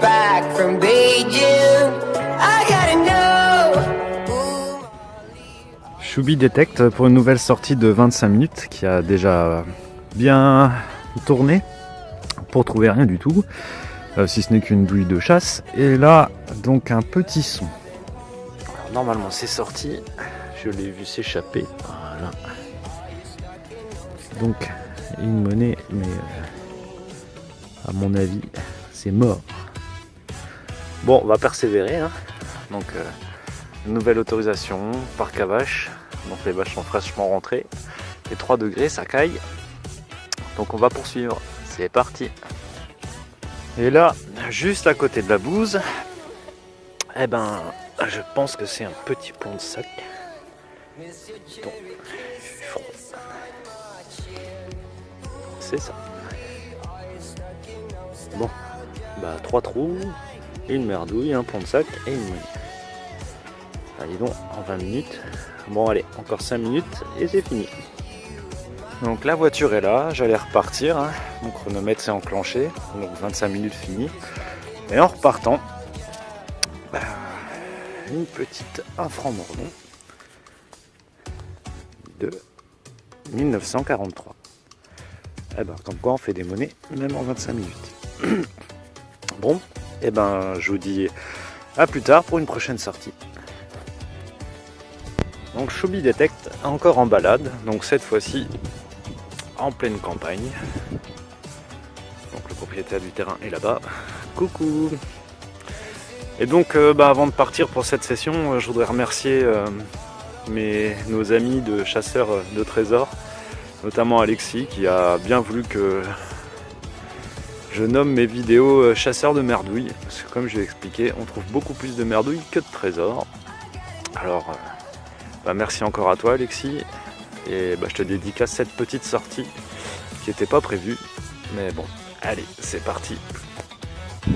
back from Beijing. I gotta know. Choubi Detect pour une nouvelle sortie de 25 minutes qui a déjà bien tourné pour trouver rien du tout, si ce n'est qu'une bouille de chasse. Et là, donc un petit son. Alors, normalement c'est sorti, je l'ai vu s'échapper. Voilà. Donc une monnaie, mais à mon avis c'est mort. Bon, on va persévérer, hein. Donc une nouvelle autorisation, parc à vaches. Donc les vaches sont fraîchement rentrées. Les 3 degrés, ça caille. Donc on va poursuivre. C'est parti. Et là, juste à côté de la bouse, eh ben, je pense que c'est un petit pont de sac. Donc, c'est ça. Bon, bah 3 trous, une merdouille, un pont de sac et une monnaie. Allez donc, en 20 minutes. Bon allez, encore 5 minutes et c'est fini. Donc la voiture est là, j'allais repartir, hein. Mon chronomètre s'est enclenché, donc 25 minutes fini. Et en repartant, une petite infra-mordon de 1943. Eh ben, comme quoi on fait des monnaies même en 25 minutes. Bon, et ben je vous dis à plus tard pour une prochaine sortie. Donc Choubi Detect encore en balade, donc cette fois-ci en pleine campagne. Donc le propriétaire du terrain est là-bas. Coucou. Et donc avant de partir pour cette session, je voudrais remercier nos amis de chasseurs de trésors, notamment Alexis qui a bien voulu que je nomme mes vidéos chasseurs de merdouilles, parce que comme je l'ai expliqué, on trouve beaucoup plus de merdouilles que de trésors. Alors merci encore à toi Alexis, et je te dédicace cette petite sortie qui n'était pas prévue, mais bon, allez, c'est parti.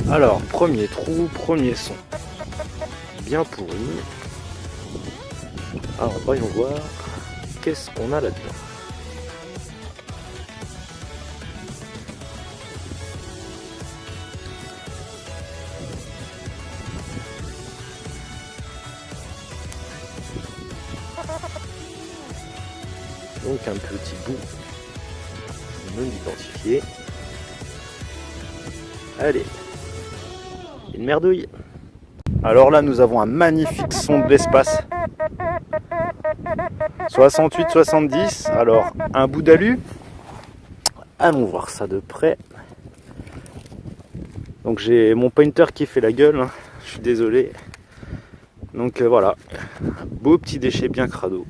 Alors, premier trou, premier son, bien pourri. Alors, voyons voir, qu'est-ce qu'on a là-dedans. Donc un petit bout non identifié. Allez, une merdouille. Alors là nous avons un magnifique son de l'espace. 68-70, alors un bout d'alu. Allons voir ça de près. Donc j'ai mon pointer qui fait la gueule, hein. Je suis désolé. Donc voilà, un beau petit déchet bien crado.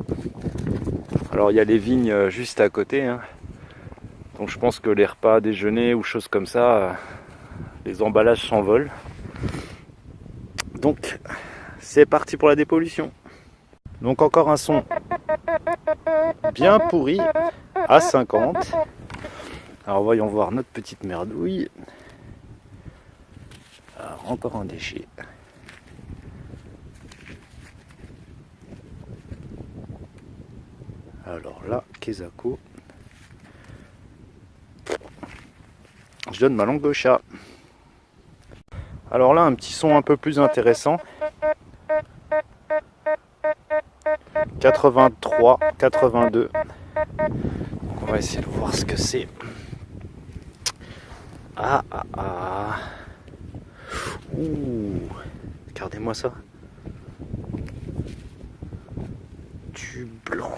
Alors il y a les vignes juste à côté, hein. Donc je pense que les repas, déjeuner ou choses comme ça, les emballages s'envolent. Donc c'est parti pour la dépollution. Donc encore un son bien pourri à 50. Alors voyons voir notre petite merdouille. Alors, encore un déchet. Alors là, Kezako. Je donne ma langue au chat. Alors là, un petit son un peu plus intéressant. 83, 82. Donc on va essayer de voir ce que c'est. Ah. Ouh. Regardez-moi ça. Du blanc.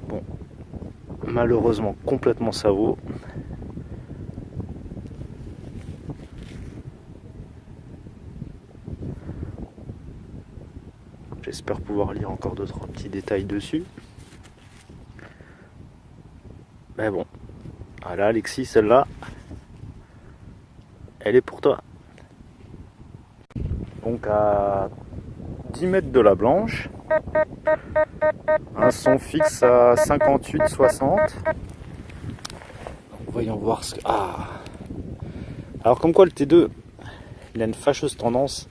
Bon. Malheureusement complètement savot. J'espère pouvoir lire encore 2-3 petits détails dessus. Mais bon. Voilà Alexis, celle-là, elle est pour toi. Donc à 10 mètres de la blanche, un son fixe à 58-60. Voyons voir ce que... Ah. Alors comme quoi le T2, il a une fâcheuse tendance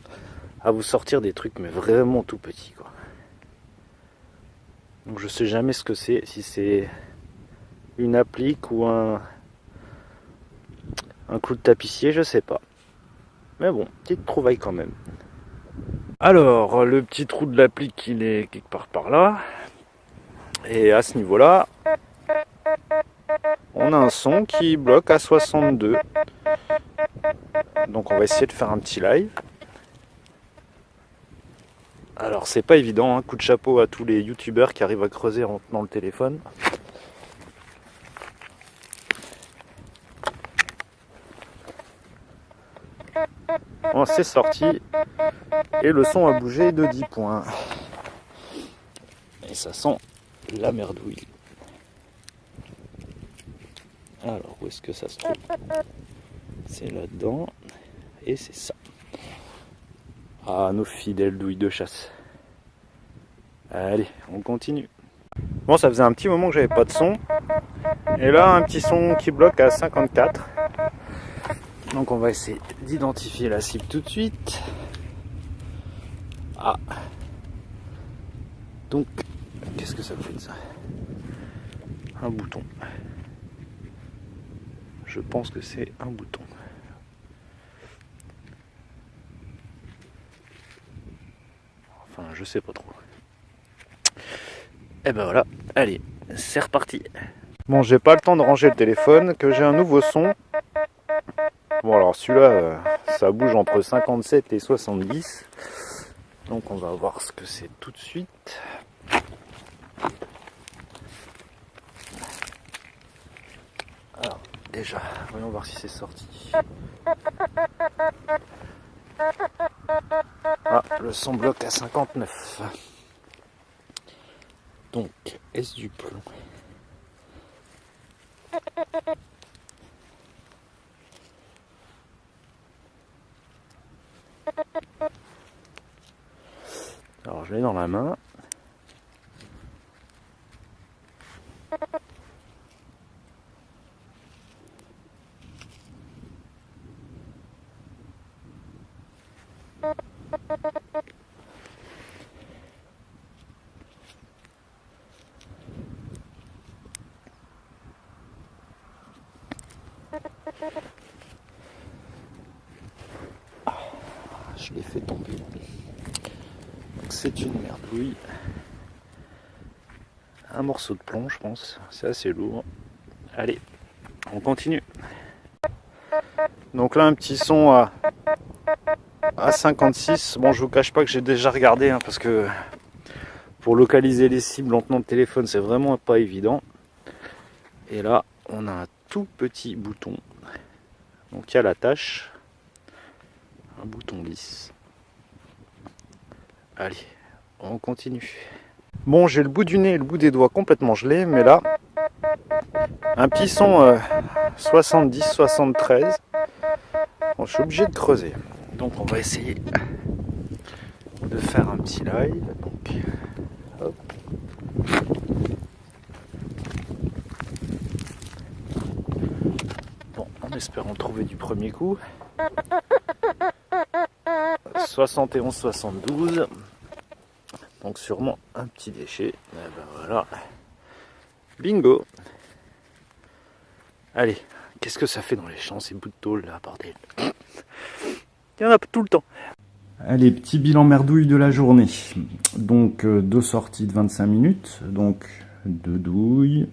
à vous sortir des trucs mais vraiment tout petits, quoi. Donc je sais jamais ce que c'est, si c'est une applique ou un Un coup de tapissier, je sais pas. Mais bon, petite trouvaille quand même. Alors, le petit trou de l'applique, il est quelque part par là. Et à ce niveau-là, on a un son qui bloque à 62. Donc on va essayer de faire un petit live. Alors c'est pas évident, hein. Coup de chapeau à tous les youtubeurs qui arrivent à creuser en tenant le téléphone. Bon, c'est sorti et le son a bougé de 10 points. Et ça sent la merdouille. Alors où est-ce que ça se trouve? C'est là-dedans et c'est ça. Ah, nos fidèles douilles de chasse. Allez, on continue. Bon, ça faisait un petit moment que j'avais pas de son. Et là, un petit son qui bloque à 54. Donc on va essayer d'identifier la cible tout de suite. Ah. Donc, qu'est-ce que ça fait de ça? Un bouton. Je pense que c'est un bouton. Enfin, je sais pas trop. Et ben voilà, allez, c'est reparti. Bon, j'ai pas le temps de ranger le téléphone, que j'ai un nouveau son. Bon, alors celui-là, ça bouge entre 57 et 70. Donc on va voir ce que c'est tout de suite. Alors, déjà, voyons voir si c'est sorti. Ah, le son bloque à 59. Donc, est-ce du plomb? Alors, je l'ai dans la main. Je l'ai fait tomber. Donc c'est une merdouille. Un morceau de plomb, je pense. C'est assez lourd. Allez, on continue. Donc là, un petit son à 56. Bon, je vous cache pas que j'ai déjà regardé, hein, parce que pour localiser les cibles en tenant le téléphone, c'est vraiment pas évident. Et là, on a un tout petit bouton. Donc il y a la tâche. Un bouton lisse. Allez, on continue. Bon, j'ai le bout du nez et le bout des doigts complètement gelés, mais là, un petit son 70-73. Bon, je suis obligé de creuser. Donc on va essayer de faire un petit live. Donc, hop. Bon, en espérant trouver du premier coup. 71-72. Donc sûrement un petit déchet. Et ben voilà. Bingo. Allez, qu'est-ce que ça fait dans les champs ces bouts de tôle là, bordel? Il y en a tout le temps. Allez, petit bilan merdouille de la journée. Donc deux sorties de 25 minutes. Donc deux douilles.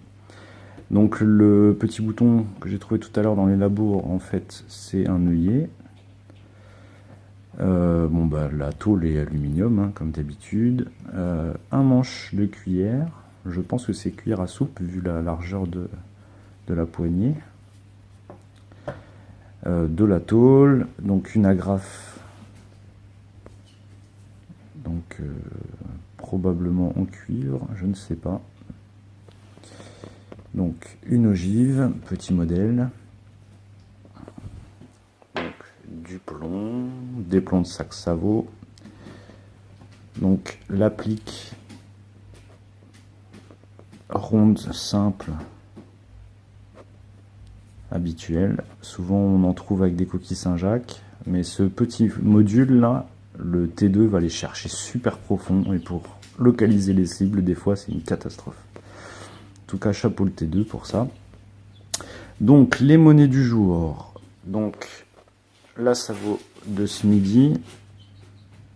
Donc le petit bouton que j'ai trouvé tout à l'heure dans les labos, en fait, c'est un œillet. Bon bah la tôle est aluminium, hein, comme d'habitude. Un manche de cuillère. Je pense que c'est cuillère à soupe vu la largeur de la poignée. De la tôle, donc une agrafe, donc probablement en cuivre, je ne sais pas. Donc une ogive, petit modèle. Donc du plomb, des plombs de Saxavo. Donc l'applique ronde simple habituelle. Souvent on en trouve avec des coquilles Saint-Jacques, mais ce petit module là, le T2 va les chercher super profond, et pour localiser les cibles des fois c'est une catastrophe. En tout cas chapeau le T2 pour ça. Donc les monnaies du jour, Donc là, ça vaut de ce midi,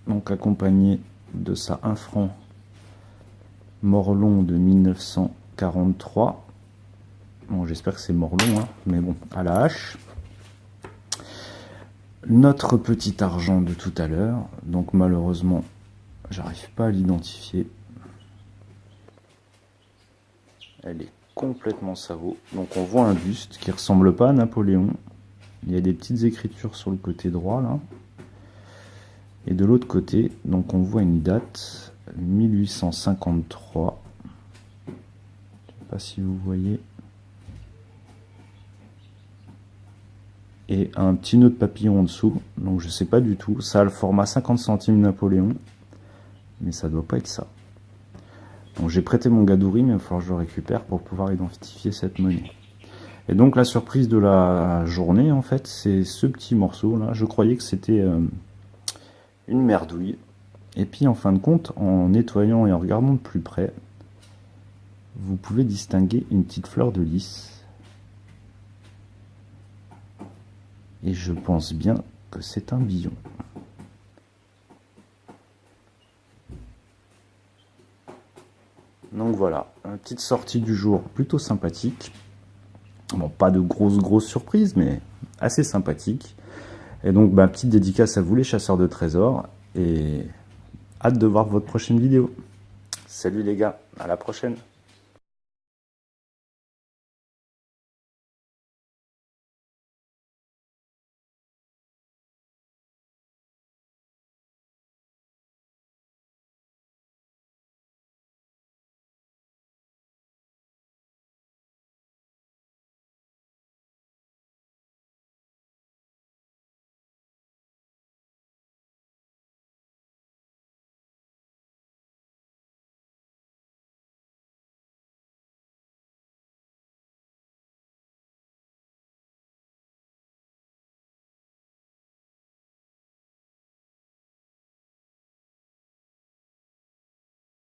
donc accompagné de ça 1 franc Morlon de 1943. Bon, j'espère que c'est Morlon, hein, mais bon, à la hache. Notre petit argent de tout à l'heure, donc malheureusement, j'arrive pas à l'identifier. Elle est complètement savot. Donc on voit un buste qui ressemble pas à Napoléon. Il y a des petites écritures sur le côté droit là. Et de l'autre côté, donc on voit une date 1853. Je sais pas si vous voyez. Et un petit nœud de papillon en dessous. Donc je sais pas du tout. Ça a le format 50 centimes Napoléon. Mais ça doit pas être ça. Donc j'ai prêté mon gadouri, mais il va falloir que je le récupère pour pouvoir identifier cette monnaie. Et donc la surprise de la journée, en fait, c'est ce petit morceau là. Je croyais que c'était une merdouille. Et puis en fin de compte, en nettoyant et en regardant de plus près, vous pouvez distinguer une petite fleur de lys. Et je pense bien que c'est un billon. Donc voilà, une petite sortie du jour plutôt sympathique. Bon, pas de grosses surprises, mais assez sympathique. Et donc, petite dédicace à vous les chasseurs de trésors. Et hâte de voir votre prochaine vidéo. Salut les gars, à la prochaine.